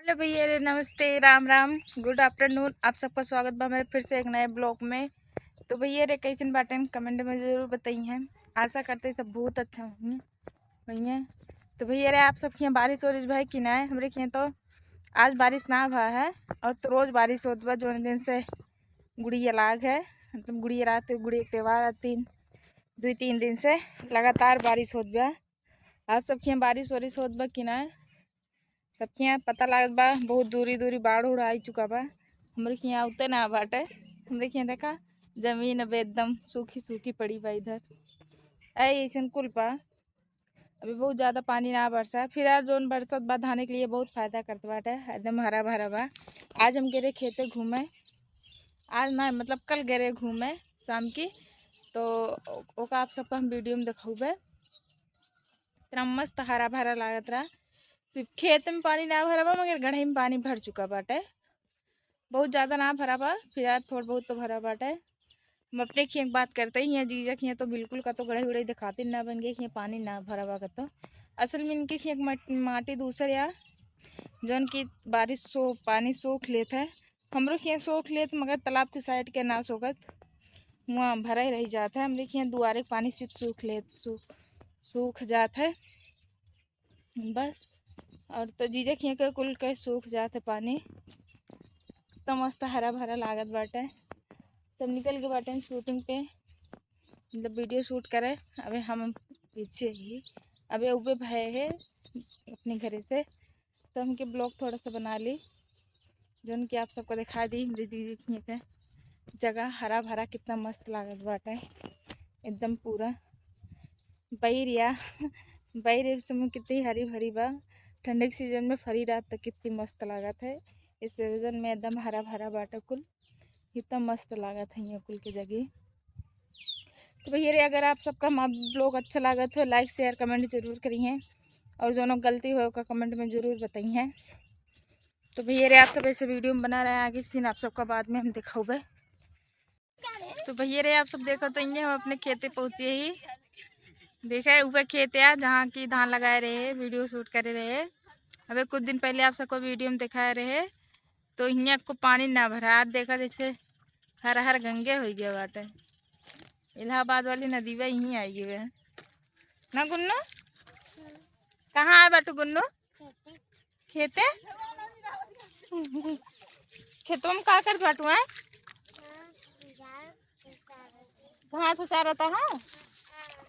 Hello भैया, नमस्ते, Ram Ram, good afternoon. आप सबका स्वागत बा मेरे फिर से एक नए ब्लॉग में। तो भैया रे कैसन बाटन कमेंट में ज़रूर बताइए हैं। आशा करते सब बहुत अच्छा होंगे भैया। तो भैया रे आप सबके यहाँ बारिश वारिश भाई कि ना है? हमारे यहाँ तो आज बारिश ना भा है और तो रोज़ बारिश होत बा। जो दिन से गुड़िया लाग है, मतलब गुड़िया रात गुड़िया के त्यौहार 2-3 दिन से लगातार बारिश होत बा। आप सबके यहाँ बारिश वारिश होत बा कि ना है? सबके यहाँ पता लागत बा बहुत दूरी दूरी बाढ़ उड़ आ चुका बा। हमारे के यहाँ उतने ना बाटे। हमारे के यहाँ देखा जमीन अब एकदम सूखी सूखी पड़ी बा इधर। ऐसा कुल पा अभी बहुत ज़्यादा पानी ना बरसा। फिर यार जोन बरसत बा धाने के लिए बहुत फायदा करता बाटे, एकदम हरा भरा बा। आज हम गए खेते घूमे, आज ना मतलब कल गए घूमे शाम की। तो ओका आप सबका हम वीडियो में दिखाऊबे। इतना मस्त हरा भरा लागत रहा। सिर्फ खेत में पानी ना भरा बा मगर गढ़े में पानी भर चुका बाटे। बहुत ज़्यादा ना भरा बा, फिर यार थोड़ा बहुत तो भरा बाटे। हम अपने खेत बात करते ही हैं, जीजा खेत तो बिल्कुल का तो गढ़े उड़े दिखाते ना बन गए कि पानी ना भरा बा का। तो असल में इनके खेत माटी दूसर या जौन की बारिश सो पानी सोख लेत है। हमरो खेत सोख लेत मगर तालाब के साइड के ना सोखत, वहाँ भरा ही रह जाता है। हमरे खेत दुआरे पानी सिर्फ सूख लेत सूख जाता है बस। और तो जीजा खिया के कुल के सूख जाते पानी। तो मस्त हरा भरा लागत बाटे। सब निकल के बाटे शूटिंग पे, मतलब वीडियो शूट करे। अबे हम पीछे ही अबे उबे भय है अपने घरे से, तो हमके ब्लॉग थोड़ा सा बना ली जो कि आप सबको दिखा दी। मेरी दीदी खिया के जगह हरा भरा कितना मस्त लागत बाटे एकदम पूरा बैरिया बैर इस समय कितनी हरी भरी बा। ठंडे के सीजन में फरी रात तक कितनी मस्त लागत है। इस सीजन में एकदम हरा भरा बाटा कुल कितना मस्त लागत है ये कुल की जगह। तो भैया रे अगर आप सबका ब्लॉग अच्छा लागत हो लाइक शेयर कमेंट जरूर करिए, और जो गलती हो का कमेंट में ज़रूर बताइए। तो भैया रे आप सब ऐसे वीडियो में बना रहे हैं, आगे सीन आप सबका बाद में हम दिखाओगे। तो भैया रे आप सब देखो तो हम अपने खेते पहुँचे ही देखे ऊपर खेत है जहाँ की धान लगाए रहे, वीडियो शूट करे रहे। अबे कुछ दिन पहले आप सबको वीडियो में दिखाए रहे तो यहाँ को पानी ना भरा। आज देखा जैसे हर हर गंगे हो गया बाटे। इलाहाबाद वाली नदी में यहीं आई गई है ना गुन्नू? कहाँ है बाटू गुन्नू? खेते खेतों में का कर बाटू है? घास उचा रहता है।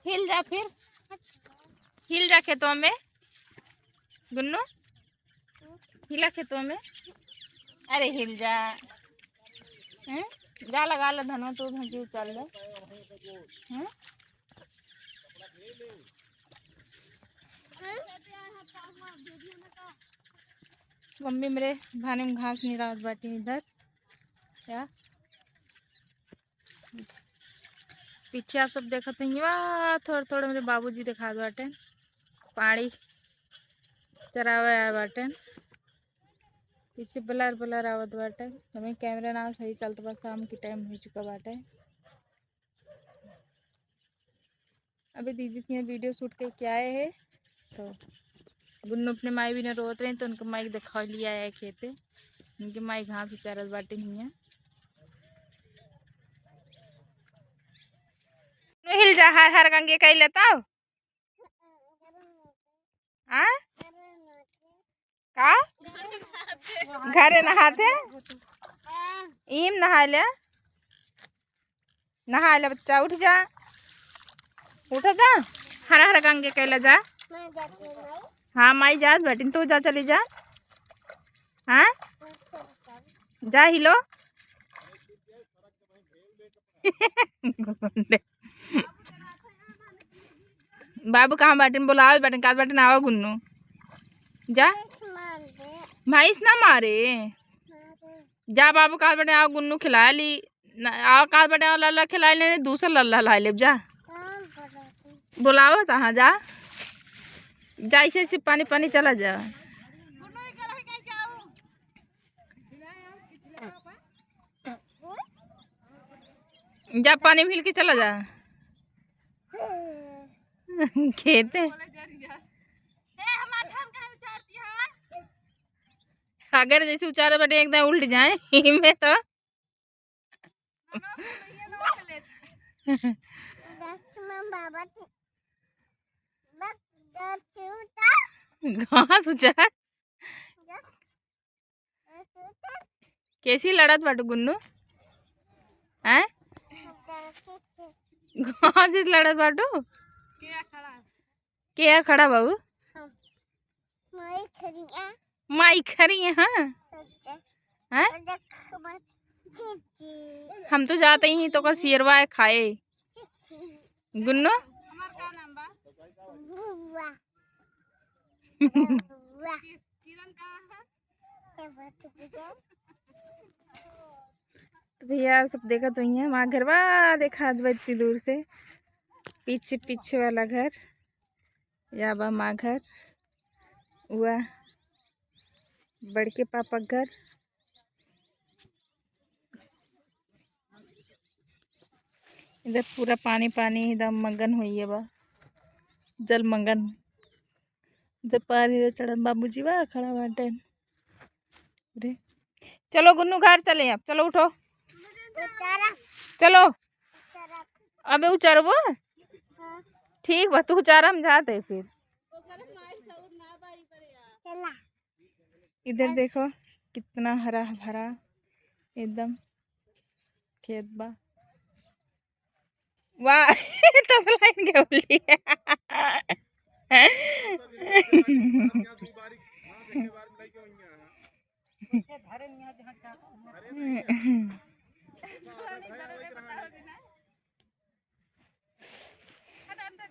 हिल जा फिर, हिल जा खेतों में गुन्नू, हिला खेतों में। अरे हिल जा हैं? जा लगा लो धनो तो भंजी चल ले। मम्मी मेरे भाने में घास नहीं रहा बाटी इधर क्या पीछे आप सब देखते हैं। वाह थोड़े थोड़े मेरे बाबूजी दिखा बाटे पानी चरावे आए बाटे। पीछे ब्लर ब्लर आवत बाटे। हमें कैमरा ना सही चलता बस, शाम की टाइम हो चुका बाटे। अभी दीदी की वीडियो शूट करके आए हैं तो गुन्नू अपने माई भी ने रोत रहे तो उनको माई दिखा लिया है खेते। उनकी माई घास उचारत बाटे हिया। हिल जा हर हर गंगे कह लेता का घरे नहाते इम नहा ले बच्चा उठ जा जा हर हर गंगे कैला जा। हाँ माई जा बैठी तू जा चली जा। हाँ जा हिलो बाबू कहाँ बैठे बुलाओ बैठे का बैठे आओ गुन्नू जा भैंस ना मारे जा। बाबू कहा बैठे आओ गुन्नू खिला ली आओ कहा बैठे आओ लल्ला खिला ले दूसरा लल्ला ला ले जा। बुलाओ कहाँ जा जा ऐसे पानी पानी चला जा। जा पानी मिल के चला जा खेते अगर जैसे उचारो बटे एकदम उल्ट जाए में तो घास उचार कैसी लड़त बाटू गुन्नू हैं घास लड़त बाटू क्या खड़ा बाबू माई खरी है हाँ हैं? हम तो जाते ही तो का शेरवा है खाए गुन्नू तो भैया सब देखा तो ही है वहाँ घर वाह देखा इतनी दूर से पीछे पीछे वाला घर या बा माँ घर हुआ बड़के पापा घर इधर पूरा पानी पानी एकदम मगन हुई है बा जल मगन इधर पानी चढ़न बाबूजी वाह खड़ा बाटे अरे चलो गुन्नू घर चले अब चलो उठो चलो अबे उचारबो ठीक बा तू उचारा हम जाते फिर इधर देखो कितना हरा भरा एकदम खेत बा वाह तसला इनके उल्टी है